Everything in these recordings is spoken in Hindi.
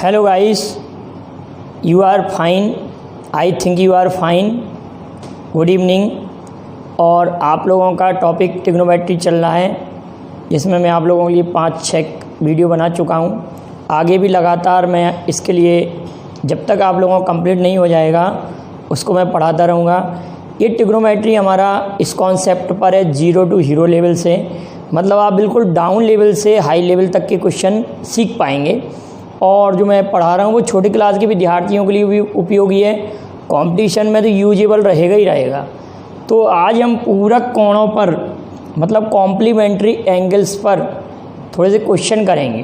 Hello guys, you are fine, I think you are fine. Good evening. और आप लोगों का टॉपिक ट्रिग्नोमेट्री चल रहा है, जिसमें मैं आप लोगों के लिए 5-6 वीडियो बना चुका हूँ। आगे भी लगातार मैं इसके लिए जब तक आप लोगों को कंप्लीट नहीं हो जाएगा उसको मैं पढ़ाता रहूँगा। ये ट्रिग्नोमेट्री हमारा इस कॉन्सेप्ट पर है 0 to हीरो लेवल से, मतलब आप बिल्कुल डाउन लेवल से हाई लेवल तक के क्वेश्चन सीख पाएंगे। और जो मैं पढ़ा रहा हूँ वो छोटी क्लास के विद्यार्थियों के लिए भी उपयोगी है, कंपटीशन में तो यूजेबल रहेगा ही रहेगा। तो आज हम पूरक कोणों पर, मतलब कॉम्प्लीमेंट्री एंगल्स पर थोड़े से क्वेश्चन करेंगे।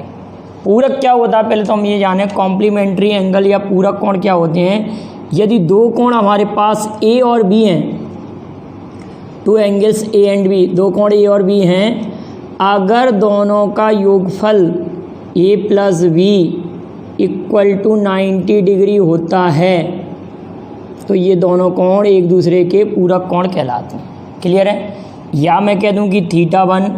पूरक क्या होता है पहले तो हम ये जानें। कॉम्प्लीमेंट्री एंगल या पूरक कोण क्या होते हैं? यदि दो कोण हमारे पास ए और बी हैं, two angles A and B, दो कोण ए और बी हैं, अगर दोनों का योगफल A plus B equal to 90 degree होता है तो ये दोनों कोण एक दूसरे के पूरक कोण कहलाते हैं। क्लियर है? या मैं कह दूं कि θ1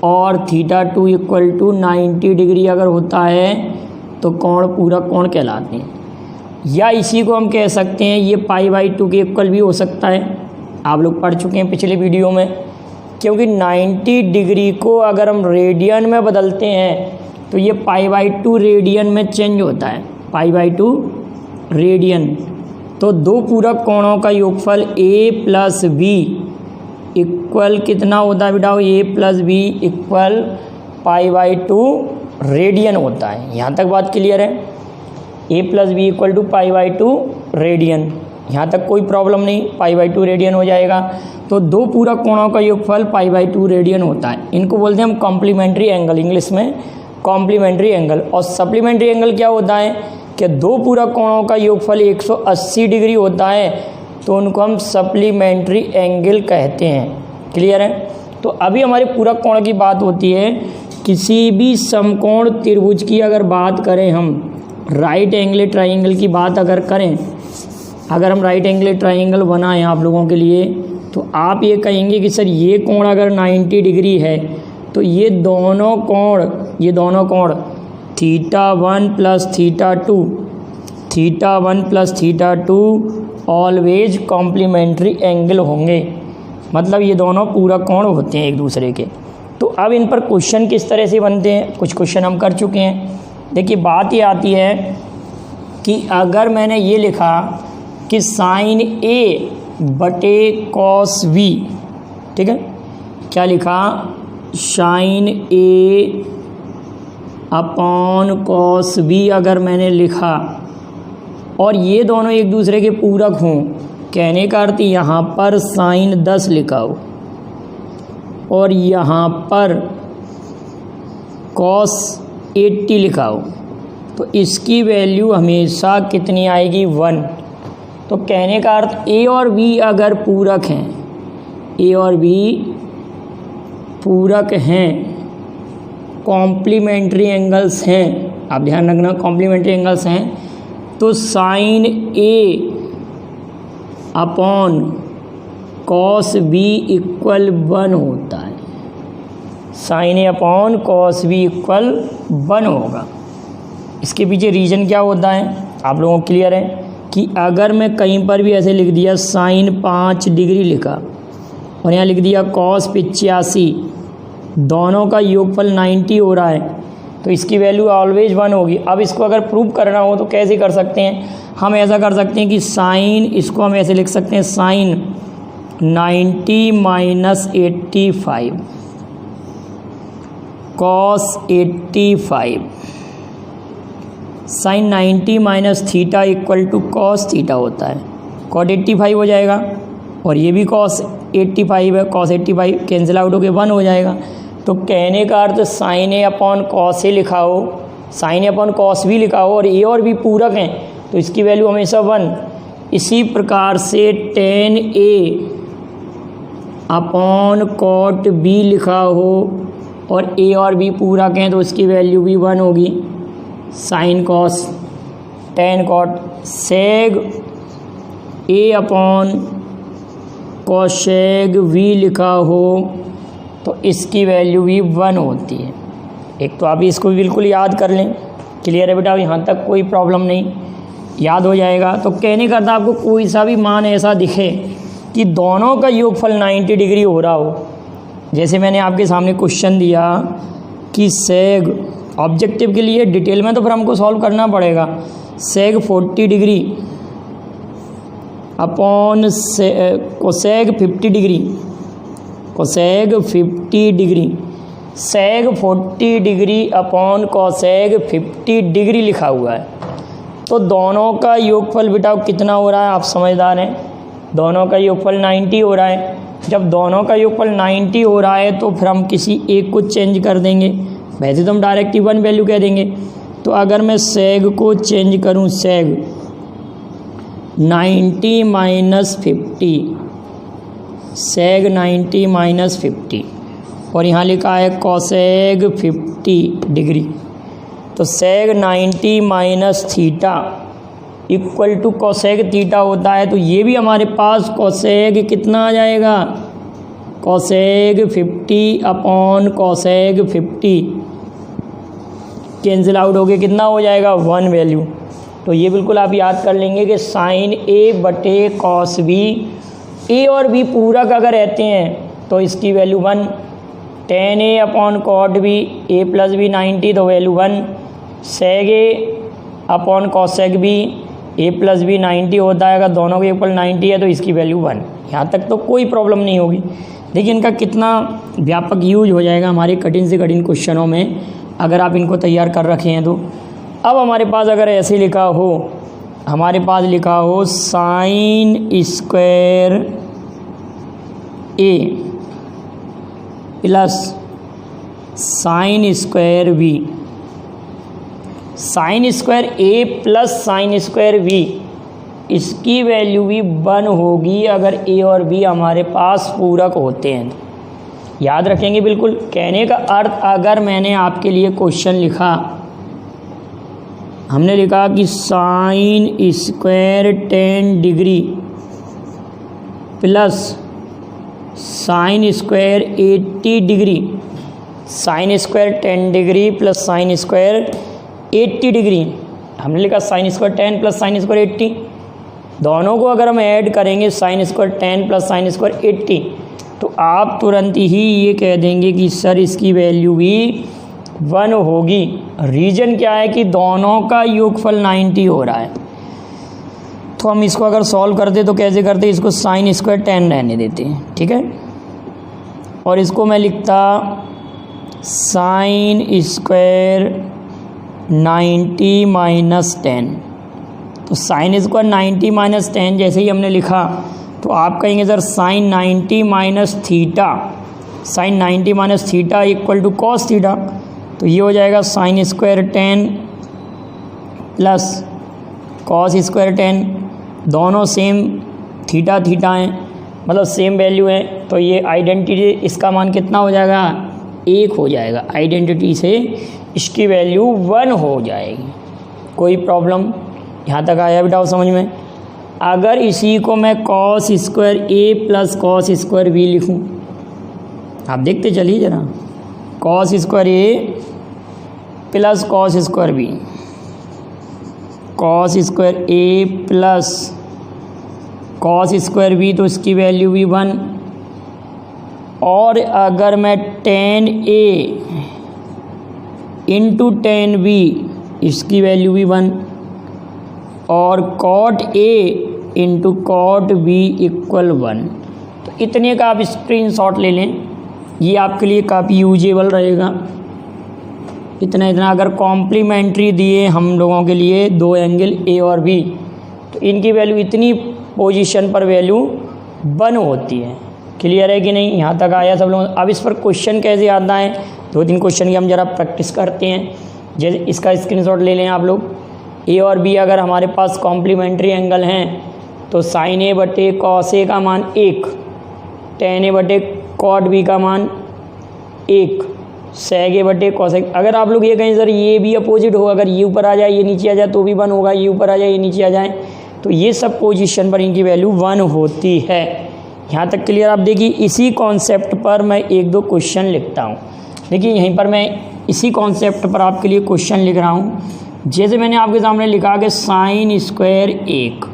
और θ2 इक्वल टू 90 डिग्री अगर होता है तो कोण पूरक कोण कहलाते हैं। या इसी को हम कह सकते हैं ये π/2 के इक्वल भी हो सकता है। आप लोग पढ़ चुके हैं पिछले वीडियो में, क्योंकि 90 डिग्री को अगर हम रेडियन में बदलते हैं तो ये π/2 रेडियन में चेंज होता है, π/2 रेडियन। तो दो पूरक कोणों का योगफल a प्लस बी इक्वल कितना होता है बेटा? a plus B equal π/2 radian होता है। यहाँ तक बात क्लियर है? a plus B equal to π/2 radian, यहाँ तक कोई प्रॉब्लम नहीं, π/2 रेडियन हो जाएगा। तो दो पूरक कोणों का योगफल π/2 रेडियन होता है। इनको बोलते हैं हम कॉम्प्लीमेंट्री एंगल, इंग्लिश में कॉम्प्लीमेंट्री एंगल। और सप्लीमेंट्री एंगल क्या होता है कि दो पूरक कोणों का योगफल 180 डिग्री होता है तो उनको हम सप्लीमेंट्री एंगल कहते हैं। क्लियर है? तो अभी हमारे पूरक कोण की बात होती है। किसी भी समकोण त्रिभुज की अगर बात करें, हम राइट एंगल ट्राइंगल की बात अगर करें, अगर हम राइट एंगल ट्राइंगल बनाएं आप लोगों के लिए, तो आप ये कहेंगे कि सर ये कोण अगर 90 डिग्री है तो ये दोनों कोण θ1 प्लस θ2 ऑलवेज कॉम्प्लीमेंट्री एंगल होंगे, मतलब ये दोनों पूरक कोण होते हैं एक दूसरे के। तो अब इन पर क्वेश्चन किस तरह से बनते हैं, कुछ क्वेश्चन हम कर चुके हैं। देखिए बात ये आती है कि अगर मैंने ये लिखा कि साइन ए बटे कॉस बी, ठीक है, क्या लिखा? साइन ए अपॉन कॉस बी अगर मैंने लिखा और ये दोनों एक दूसरे के पूरक हों, कहने का अर्थ यहाँ पर साइन 10 लिखा हो और यहाँ पर कॉस 80 लिखा हो, तो इसकी वैल्यू हमेशा कितनी आएगी? 1। तो कहने का अर्थ ए और बी अगर पूरक हैं, ए और बी पूरक हैं, कॉम्प्लीमेंट्री एंगल्स हैं, आप ध्यान रखना कॉम्प्लीमेंट्री एंगल्स हैं, तो साइन ए अपॉन कॉस बी इक्वल 1 होता है। साइन ए अपॉन कॉस बी इक्वल 1 होगा। इसके पीछे रीज़न क्या होता है आप लोगों को क्लियर है कि अगर मैं कहीं पर भी ऐसे लिख दिया साइन 5 डिग्री लिखा और यहाँ लिख दिया कॉस 85, दोनों का योगफल 90 हो रहा है तो इसकी वैल्यू ऑलवेज 1 होगी। अब इसको अगर प्रूव करना हो तो कैसे कर सकते हैं? हम ऐसा कर सकते हैं कि साइन, इसको हम ऐसे लिख सकते हैं sine 90 minus 85 cos 85, sine 90 minus theta equal to cos theta होता है, कॉट 85 हो जाएगा और ये भी कॉस 85 है, कॉस 85 कैंसिल आउट होकर 1 हो जाएगा। तो कहने का अर्थ sign A upon cos A लिखा हो, साइन ए अपॉन कॉस भी लिखा हो और ए और बी पूरक हैं तो इसकी वैल्यू हमेशा 1। इसी प्रकार से टेन ए अपॉन कॉट बी लिखा हो और ए और बी पूरक हैं तो इसकी वैल्यू भी 1 होगी। Sine cos tan cot sec A upon cosec B लिखा हो तो इसकी वैल्यू भी 1 होती है। एक तो आप इसको बिल्कुल याद कर लें, क्लियर है बेटा, यहाँ तक कोई प्रॉब्लम नहीं, याद हो जाएगा। तो कहने का था आपको कोई सा भी मान ऐसा दिखे कि दोनों का योगफल 90 डिग्री हो रहा हो, जैसे मैंने आपके सामने क्वेश्चन दिया कि सेग, ऑब्जेक्टिव के लिए डिटेल में तो फिर हमको सॉल्व करना पड़ेगा, sec 40 degree upon cosec 50 degree, cosec 50 degree, sec 40 degree upon cosec 50 degree लिखा हुआ है। तो दोनों का योगफल बेटा कितना हो रहा है, आप समझदार हैं, दोनों का योगफल 90 हो रहा है। जब दोनों का योगफल 90 हो रहा है तो फिर हम किसी एक को चेंज कर देंगे, वैसे तो हम डायरेक्ट 1 वैल्यू कह देंगे। तो अगर मैं सेग को चेंज करूं, सेग 90 माइनस 50, सेग 90 माइनस 50, और यहाँ लिखा है कोसेग 50 डिग्री, तो sec 90 minus theta equal to cosec theta होता है। तो ये भी हमारे पास कोसेग कितना आ जाएगा, कोसेग 50 अपॉन कोसेग 50 कैंसिल आउट हो गया, कितना हो जाएगा 1 वैल्यू। तो ये बिल्कुल आप याद कर लेंगे कि साइन ए बटे कॉस बी, ए और बी पूरक अगर रहते हैं तो इसकी वैल्यू 1, टेन ए अपॉन कॉट बी, ए प्लस बी 90 तो value 1, सेग A upon कॉसेग B, A plus B 90 होता है, अगर दोनों के इक्वल 90 है तो इसकी वैल्यू 1। यहाँ तक तो कोई प्रॉब्लम नहीं होगी। देखिए इनका कितना व्यापक यूज हो जाएगा हमारे कठिन से कठिन क्वेश्चनों में, अगर आप इनको तैयार कर रखे हैं तो। अब हमारे पास अगर ऐसे लिखा हो, हमारे पास लिखा हो sine square A plus sine square B, sine square A plus sine square B, इसकी वैल्यू भी 1 होगी अगर ए और बी हमारे पास पूरक होते हैं। याद रखेंगे बिल्कुल। कहने का अर्थ, अगर मैंने आपके लिए क्वेश्चन लिखा, हमने लिखा कि sine square 10 degree plus sine square 80 degree, sine square 10 degree plus sine square 80 degree, हमने लिखा sign square 10 plus sine square 80, दोनों को अगर हम ऐड करेंगे sign square 10 plus sine square 80, तो आप तुरंत ही ये कह देंगे कि सर इसकी वैल्यू भी 1 होगी। रीजन क्या है कि दोनों का योगफल 90 हो रहा है। तो हम इसको अगर सॉल्व करते तो कैसे करते, इसको साइन स्क्वायर 10 रहने देते हैं, ठीक है, और इसको मैं लिखता साइन स्क्वायर 90 माइनस 10। तो साइन स्क्वायर 90 माइनस 10 जैसे ही हमने लिखा तो आप कहेंगे sir sine 90 minus theta, sine 90 minus theta equal to cos theta, तो ये हो जाएगा sine square 10 plus cos square 10, दोनों सेम थीटा थीटा हैं, मतलब सेम वैल्यू है, तो ये आइडेंटिटी इसका मान कितना हो जाएगा, 1 हो जाएगा। आइडेंटिटी से इसकी वैल्यू 1 हो जाएगी। कोई प्रॉब्लम यहाँ तक आया बेटा समझ में। अगर इसी को मैं cos square A plus cos square B लिखूँ, आप देखते चलिए ज़रा, cos square A plus cos square B, cos square A plus cos square B, तो इसकी वैल्यू भी 1। और अगर मैं tan a into tan b, इसकी वैल्यू भी 1, और cot a into cot b equal 1। तो इतने का आप स्क्रीनशॉट ले लें, ये आपके लिए काफ़ी यूजेबल रहेगा। इतना अगर कॉम्प्लीमेंट्री दिए हम लोगों के लिए 2 एंगल ए और बी, तो इनकी वैल्यू इतनी पोजीशन पर वैल्यू 1 होती है। क्लियर है कि नहीं, यहाँ तक आया सब लोग। अब इस पर क्वेश्चन कैसे आता है, 2-3 क्वेश्चन की हम ज़रा प्रैक्टिस करते हैं। जैसे इसका स्क्रीनशॉट ले लें आप लोग। ए और बी अगर हमारे पास कॉम्प्लीमेंट्री एंगल हैं तो साइन ए बटे कॉस ए का मान 1, टेन ए बटे कॉट बी का मान 1, सेग ए बटे कॉसेक। अगर आप लोग ये कहें सर ये भी अपोजिट हो, अगर ये ऊपर आ जाए ये नीचे आ जाए तो भी 1 होगा, ये ऊपर आ जाए ये नीचे आ जाए, तो ये सब पोजीशन पर इनकी वैल्यू 1 होती है। यहाँ तक क्लियर। आप देखिए इसी कॉन्सेप्ट पर मैं 1-2 क्वेश्चन लिखता हूँ। देखिए यहीं पर मैं इसी कॉन्सेप्ट पर आपके लिए क्वेश्चन लिख रहा हूँ। जैसे मैंने आपके सामने लिखा कि साइन स्क्वायर 1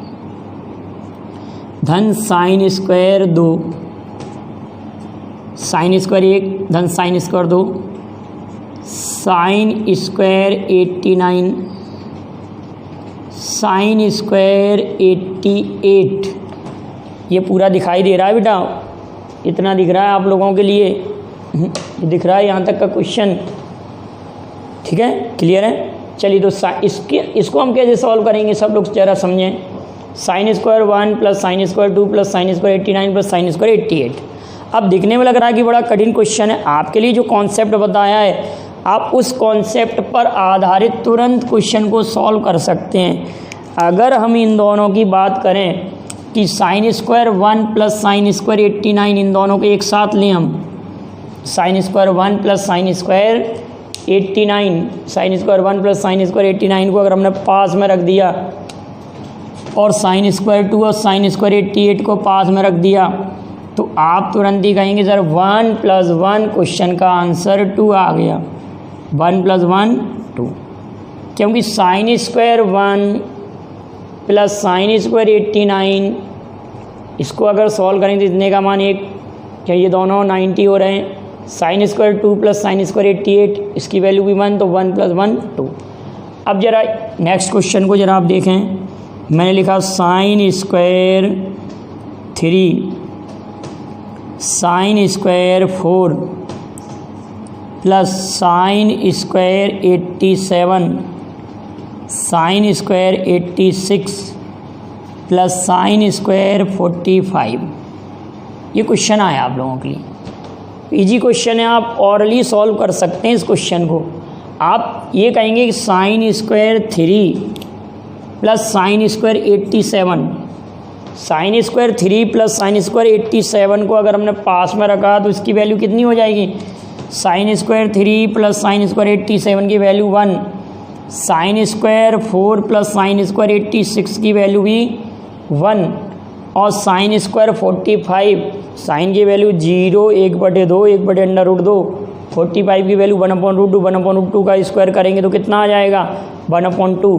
धन साइन स्क्वायर 2, साइन स्क्वायर 1 धन sine square 2, sine square 89, sine square 88। ये पूरा दिखाई दे रहा है बेटा, इतना दिख रहा है आप लोगों के लिए, ये दिख रहा है यहाँ तक का क्वेश्चन, ठीक है, क्लियर है। चलिए तो इसको हम कैसे सॉल्व करेंगे सब लोग जरा समझें। Sine square 1 plus sine square 2 plus sine square 89 plus sine square 88। अब दिखने में लग रहा है कि बड़ा कठिन क्वेश्चन है, आपके लिए जो कॉन्सेप्ट बताया है आप उस कॉन्सेप्ट पर आधारित तुरंत क्वेश्चन को सॉल्व कर सकते हैं। अगर हम इन दोनों की बात करें कि sine square 1 plus sine square 89, इन दोनों को एक साथ लें हम, sine square 1 plus sine square 89, sine square 1 plus sine square 89 को अगर हमने पास में रख दिया और साइन स्क्वायर 2 और साइन स्क्वायर 88 को पास में रख दिया, तो आप तुरंत ही कहेंगे सर 1 प्लस 1 क्वेश्चन का आंसर 2 आ गया। 1 प्लस 1 2, क्योंकि sine square 1 plus sine square 89, इसको अगर सॉल्व करेंगे तो इतने का मान 1, क्या ये दोनों 90 हो रहे हैं। Sine square 2 plus sine square 88, इसकी वैल्यू भी 1, तो 1 प्लस 1 2। अब जरा नेक्स्ट क्वेश्चन को जरा आप देखें, मैंने लिखा sine square 3 sine square 4 plus sine square 87 sine square 86 plus sine square 45। ये क्वेश्चन आया आप लोगों के लिए, इजी क्वेश्चन है, आप ऑरली सॉल्व कर सकते हैं इस क्वेश्चन को। आप ये कहेंगे कि sine square 3 plus sine square 87, sine square 3 plus sine square 87 को अगर हमने पास में रखा तो इसकी वैल्यू कितनी हो जाएगी। Sine square 3 plus sine square 87 की value 1, sine square 4 plus sine square 86 की वैल्यू भी 1, और साइन स्क्वायर 45, साइन की वैल्यू 0, 1/2, 1/√2, 45 की वैल्यू 1/√2, 1/2 का स्क्वायर करेंगे तो कितना आ जाएगा 1/2।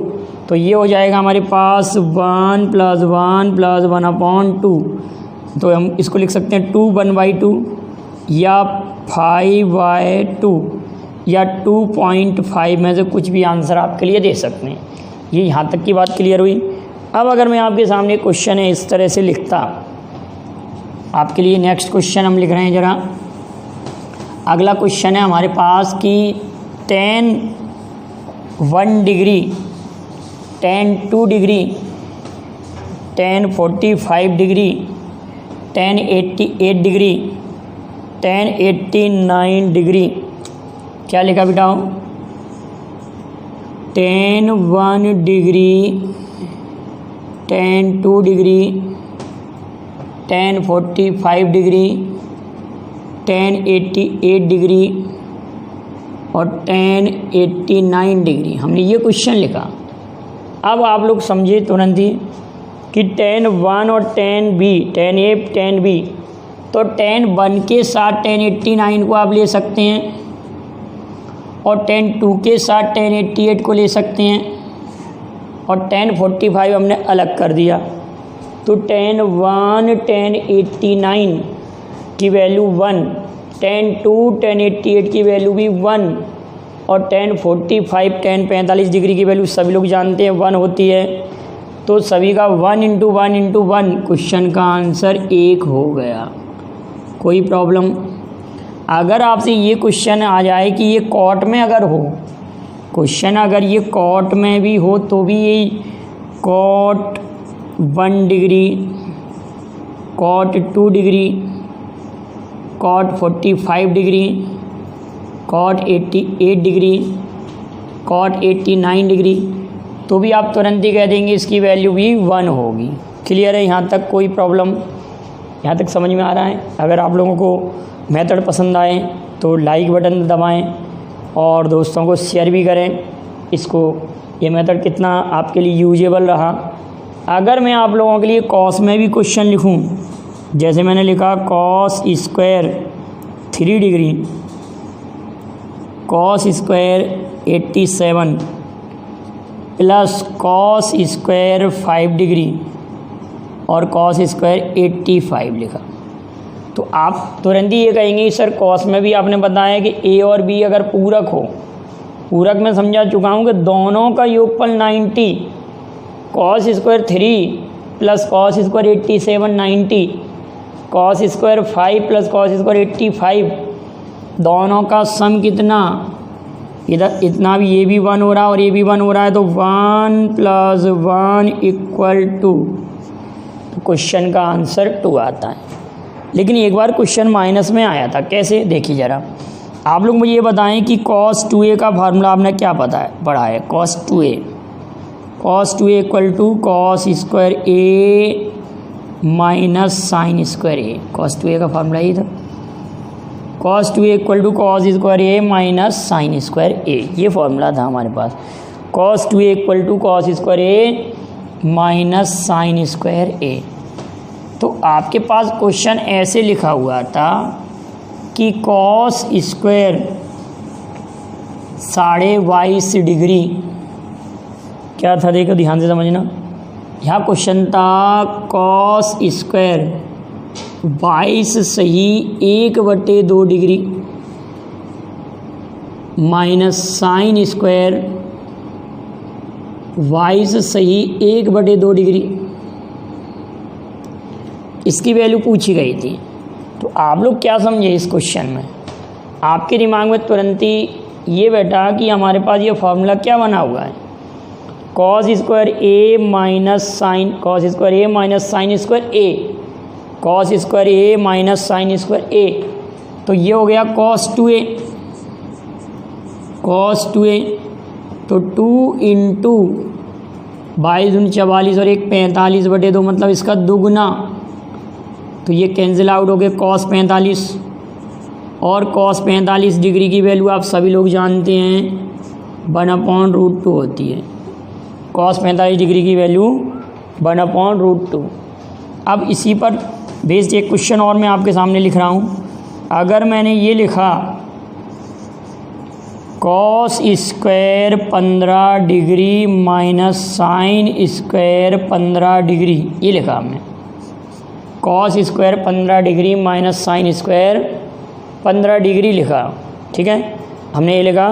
तो ये हो जाएगा हमारे पास 1 प्लस 1 प्लस 1/2। तो हम इसको लिख सकते हैं 2 1/2 या 5/2 या 2.5 में से कुछ भी आंसर आपके लिए दे सकते हैं। ये यहाँ तक की बात क्लियर हुई। अब अगर मैं आपके सामने क्वेश्चन है इस तरह से लिखता आपके लिए, नेक्स्ट क्वेश्चन हम लिख रहे हैं जरा। अगला क्वेश्चन है हमारे पास कि tan 1 degree, tan 2 degree, tan 45 degree, tan 88 degree, tan 89 degree. क्या लिखा बेटा? tan 1 degree, tan 2 degree, tan 45 degree, tan 88 degree और tan 89 डिग्री। हमने ये क्वेश्चन लिखा। अब आप लोग समझिए तुरंत ही कि tan 1 और tan b, tan a tan b, तो tan 1 के साथ tan 89 को आप ले सकते हैं और tan 2 के साथ tan 88 को ले सकते हैं और tan 45 हमने अलग कर दिया। तो tan 1 tan 89 की वैल्यू 1, tan 2 tan 88 की वैल्यू भी 1 और tan 45 tan 45 डिग्री की वैल्यू सभी लोग जानते हैं 1 होती है। तो सभी का 1 × 1 × 1, क्वेश्चन का आंसर 1 हो गया। कोई प्रॉब्लम? अगर आपसे ये क्वेश्चन आ जाए कि ये कॉट में अगर हो, क्वेश्चन अगर ये कॉट में भी हो तो भी यही cot 1 degree, cot 2 degree, cot 45 degree, cot 88 degree, cot 89 degree, तो भी आप तुरंत ही कह देंगे इसकी वैल्यू भी 1 होगी। क्लियर है? यहाँ तक कोई प्रॉब्लम? यहाँ तक समझ में आ रहा है? अगर आप लोगों को मेथड पसंद आए तो लाइक बटन दबाएं और दोस्तों को शेयर भी करें इसको। ये मेथड कितना आपके लिए यूजेबल रहा। अगर मैं आप लोगों के लिए कॉस में भी क्वेश्चन लिखूं, जैसे मैंने लिखा cos square 3 degree, cos square 87, plus cos square 5 degree और कॉस स्क्वायर 85 लिखा। तो आप तुरंत ही ये कहेंगे सर कॉस में भी आपने बताया कि ए और बी अगर पूरक हो, पूरक में समझा चुका हूँ कि दोनों का योगफल 90, cos square 3 plus cos square 87 90, cos square 5 plus cos square 85, दोनों का सम कितना, इधर इतना भी ये भी 1 हो रहा है और ये भी 1 हो रहा है, तो 1 + 1 = 2। तो क्वेश्चन का आंसर 2 आता है। लेकिन एक बार क्वेश्चन माइनस में आया था, कैसे देखिए ज़रा। आप लोग मुझे ये बताएं कि cos 2a का फार्मूला आपने क्या पढ़ा है। cos 2a = cos square a minus sine square a। cos 2a का फार्मूला ये था, cos 2a = cos square a minus sine square a, ये फार्मूला था हमारे पास। cos 2a = cos square a minus sine square a। तो आपके पास क्वेश्चन ऐसे लिखा हुआ था कि cos स्क्वायर 22.5 डिग्री, क्या था देखो ध्यान से समझना। यहाँ क्वेश्चन था cos स्क्वायर 22 सही 1/2 डिग्री माइनस साइन स्क्वायर 22 सही 1/2 डिग्री, इसकी वैल्यू पूछी गई थी। तो आप लोग क्या समझे इस क्वेश्चन में, आपके दिमाग में तुरंत ही ये बैठा कि हमारे पास ये फार्मूला क्या बना हुआ है, cos square a minus sine square a, cos square a minus sine square a। तो ये हो गया cos 2a, तो 2 × 22 44 और 1 45/2, मतलब इसका दुगना। तो ये कैंसिल आउट हो गए cos 45, और cos 45 डिग्री की वैल्यू आप सभी लोग जानते हैं 1/√2 होती है। cos 45 डिग्री की वैल्यू 1/√2। अब इसी पर बेस्ड एक क्वेश्चन और मैं आपके सामने लिख रहा हूँ। अगर मैंने ये लिखा cos square 15 degree minus sine square 15 degree, ये लिखा हमने cos square 15 degree minus sine square 15 degree लिखा, ठीक है। हमने ये लिखा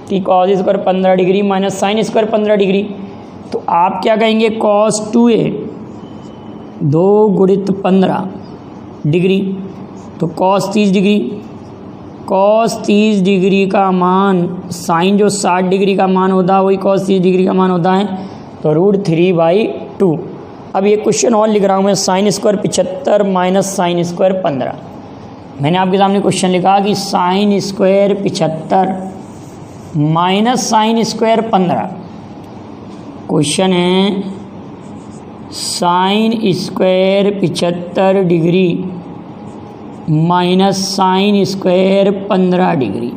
कि cos square 15 degree minus sine square 15 degree. तो आप क्या कहेंगे, cos 2a 2 × 15 डिग्री, तो cos 30 डिग्री, cos 30 डिग्री का मान, साइन जो 60 डिग्री का मान होता है वही cos 30 डिग्री का मान होता है, तो √3/2। अब ये क्वेश्चन और लिख रहा हूँ मैं, sine square 75 minus sine square 15। मैंने आपके सामने क्वेश्चन लिखा कि sine square 75 minus sine square 15। Question है sine square 75 degree minus sine square 15 degree.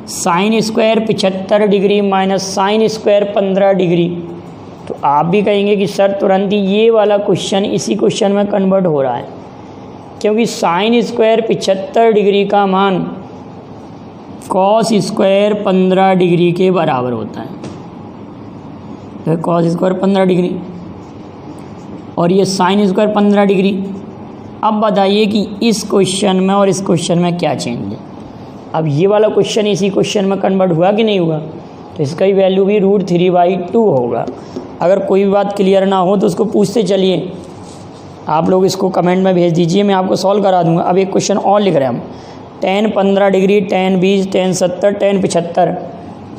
Sine square 75 degree minus sine square 15 degree. तो आप भी कहेंगे कि सर तुरंत ही ये वाला क्वेश्चन इसी क्वेश्चन में कन्वर्ट हो रहा है, क्योंकि साइन स्क्वायर 75 डिग्री का मान cos स्क्वायर 15 डिग्री के बराबर होता है। तो cos स्क्वायर 15 डिग्री और ये साइन स्क्वायर 15 डिग्री। अब बताइए कि इस क्वेश्चन में और इस क्वेश्चन में क्या चेंज है। अब ये वाला क्वेश्चन इसी क्वेश्चन में कन्वर्ट हुआ कि नहीं हुआ, तो इसका ही वैल्यू भी √3/2 होगा। अगर कोई भी बात क्लियर ना हो तो उसको पूछते चलिए, आप लोग इसको कमेंट में भेज दीजिए, मैं आपको सॉल्व करा दूंगा। अब एक क्वेश्चन और लिख रहे हैं हम, tan 15 degree, tan 20, tan 70, tan 75,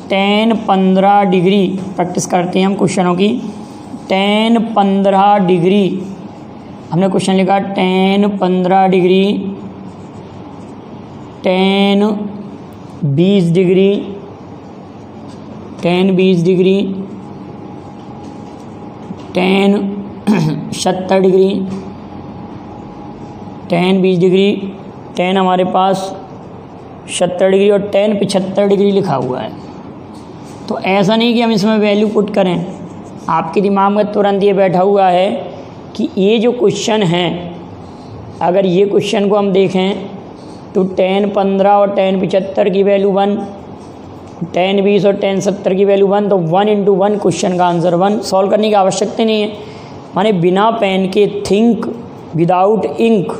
tan 15 degree. Practice करते हैं हम क्वेश्चनों की। tan 15 डिग्री, हमने क्वेश्चन लिखा tan 15 degree, tan 20 degree, tan 20 degree, tan 70 degree, tan 20 degree, tan हमारे पास 70 डिग्री और tan 75 डिग्री लिखा हुआ है। तो ऐसा नहीं कि हम इसमें वैल्यू पुट करें, आपके दिमाग में तुरंत ये बैठा हुआ है कि ये जो क्वेश्चन है, अगर ये क्वेश्चन को हम देखें तो tan 15 और tan 75 की वैल्यू 1 10 20 और 10 70 की वैल्यू 1, तो 1 इंटू 1 क्वेश्चन का आंसर 1। सॉल्व करने की आवश्यकता नहीं है, माने बिना पेन के, थिंक विदाउट इंक,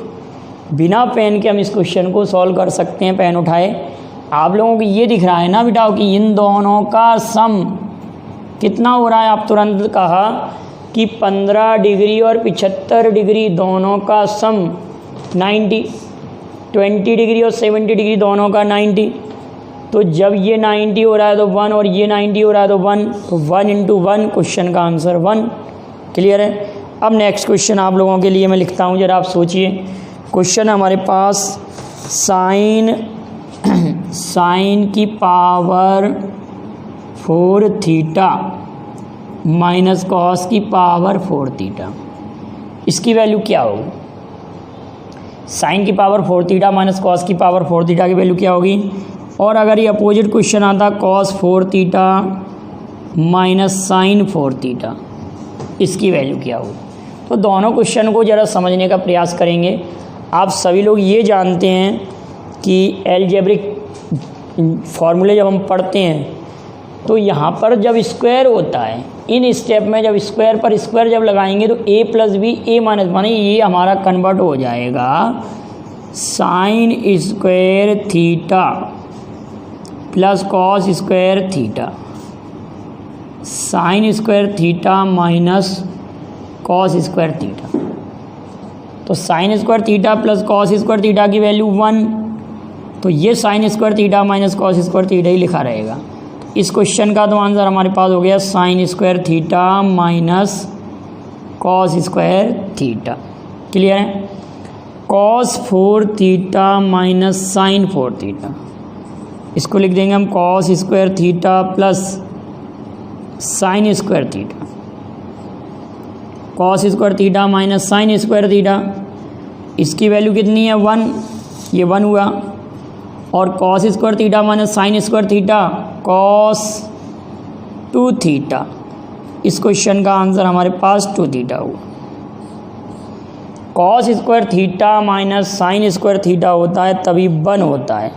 बिना पेन के हम इस क्वेश्चन को सॉल्व कर सकते हैं। पेन उठाए, आप लोगों को ये दिख रहा है ना बेटा कि इन दोनों का सम कितना हो रहा है। आप तुरंत कहा कि 15 डिग्री और 75 डिग्री दोनों का सम 90, 20 डिग्री और 70 डिग्री दोनों का 90। तो जब ये 90 हो रहा है तो 1 और ये 90 हो रहा है तो 1, तो 1 इंटू 1 क्वेश्चन का आंसर 1। क्लियर है। अब नेक्स्ट क्वेश्चन आप लोगों के लिए मैं लिखता हूँ, जरा आप सोचिए। क्वेश्चन हमारे पास साइन की पावर 4 थीटा माइनस कॉस की पावर 4 थीटा, इसकी वैल्यू क्या होगी? साइन की पावर 4 थीटा माइनस कॉस की पावर 4 थीटा की वैल्यू क्या होगी? और अगर ये अपोजिट क्वेश्चन आता cos 4 theta minus sine 4 theta, इसकी वैल्यू क्या होगी? तो दोनों क्वेश्चन को ज़रा समझने का प्रयास करेंगे। आप सभी लोग ये जानते हैं कि अलजेब्रिक फॉर्मूले जब हम पढ़ते हैं तो यहाँ पर जब स्क्वायर होता है, इन स्टेप में जब स्क्वायर पर स्क्वायर जब लगाएंगे तो a plus B A minus, माने ये हमारा कन्वर्ट हो जाएगा sine square theta plus cos square theta, sine square theta minus cos square theta. तो sine square theta plus cos square theta की वैल्यू 1, तो ये sine square theta minus cos square theta ही लिखा रहेगा। इस क्वेश्चन का तो आंसर हमारे पास हो गया sine square theta minus cos square theta. Clear है। Cos 4 theta minus sine 4 theta, इसको लिख देंगे हम cos square theta plus sine square theta. Cos square theta minus sine square theta, इसकी वैल्यू कितनी है? 1, ये 1 हुआ। और cos square theta minus sine square theta cos 2 theta, इस क्वेश्चन का आंसर हमारे पास 2 थीटा हुआ। Cos square theta minus sine square theta होता है तभी 1 होता है,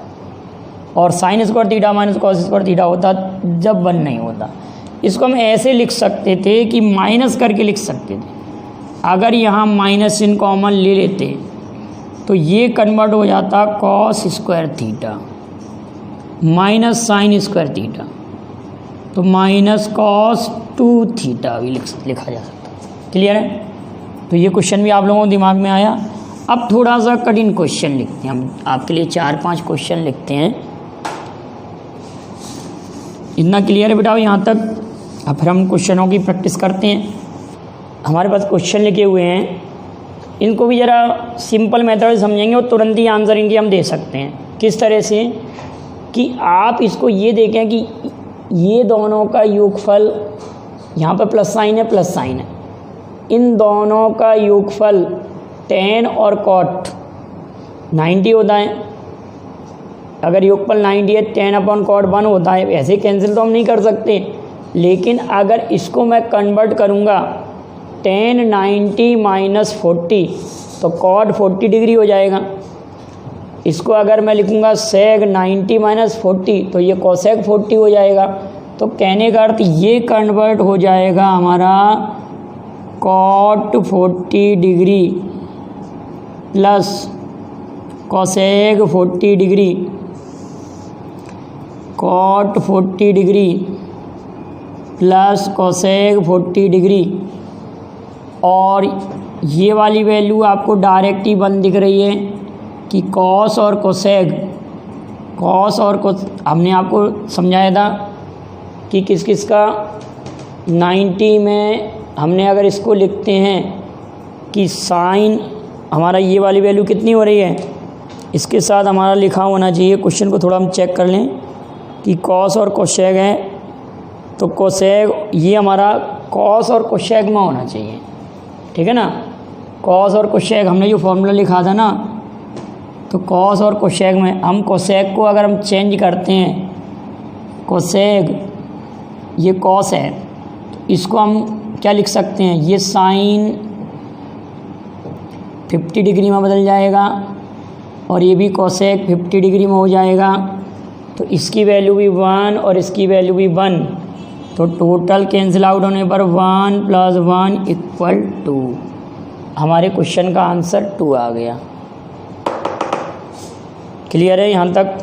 और sign square theta minus cos square theta होता है जब 1 नहीं होता। इसको हम ऐसे लिख सकते थे कि माइनस करके लिख सकते थे। अगर यहाँ माइनस इन कॉमन ले लेते तो ये कन्वर्ट हो जाता cos square theta minus sine square theta, तो माइनस कॉस 2 थीटा भी लिखा जा सकता है। क्लियर है। तो ये क्वेश्चन भी आप लोगों को दिमाग में आया। अब थोड़ा सा कठिन क्वेश्चन लिखते हैं हम, आपके लिए 4-5 क्वेश्चन लिखते हैं। इतना क्लियर है बेटा यहाँ तक? अब फिर हम क्वेश्चनों की प्रैक्टिस करते हैं। हमारे पास क्वेश्चन लिखे हुए हैं, इनको भी ज़रा सिंपल मेथड से समझेंगे और तुरंत ही आंसर इनके हम दे सकते हैं। किस तरह से कि आप इसको ये देखें कि ये दोनों का योगफल, यहाँ पर प्लस साइन है, प्लस साइन है, इन दोनों का योगफल tan और cot 90 होता है। अगर योगफल 90 है, tan अपॉन cot 1 होता है। ऐसे कैंसिल तो हम नहीं कर सकते, लेकिन अगर इसको मैं कन्वर्ट करूँगा tan 90 माइनस 40 तो cot 40 डिग्री हो जाएगा। इसको अगर मैं लिखूँगा sec 90 माइनस 40 तो ये cosec 40 हो जाएगा। तो कहने का अर्थ ये कन्वर्ट हो जाएगा हमारा cot 40 degree plus cosec 40 degree, cot 40 degree plus cosec 40 degree. और ये वाली वैल्यू आपको डायरेक्ट ही 1 दिख रही है कि कॉस और कोसेग, कॉस और हमने आपको समझाया था कि किस किस का 90 में हमने अगर इसको लिखते हैं कि साइन, हमारा ये वाली वैल्यू कितनी हो रही है, इसके साथ हमारा लिखा होना चाहिए। क्वेश्चन को थोड़ा हम चेक कर लें कि कॉस और कोसेग है, तो कोसेग ये हमारा कॉस और कोसेग में होना चाहिए। ठीक है ना। कॉस और कोसेक हमने जो फॉर्मूला लिखा था ना, तो कॉस और कोसेक में हम कोसेक को अगर हम चेंज करते हैं, कोसेक ये कॉस है, तो इसको हम क्या लिख सकते हैं, ये साइन 50 डिग्री में बदल जाएगा और ये भी कोसेक 50 डिग्री में हो जाएगा। तो इसकी वैल्यू भी 1 और इसकी वैल्यू भी 1, तो टोटल कैंसिल आउट होने पर 1 + 1 = 2। हमारे क्वेश्चन का आंसर 2 आ गया। क्लियर है यहाँ तक?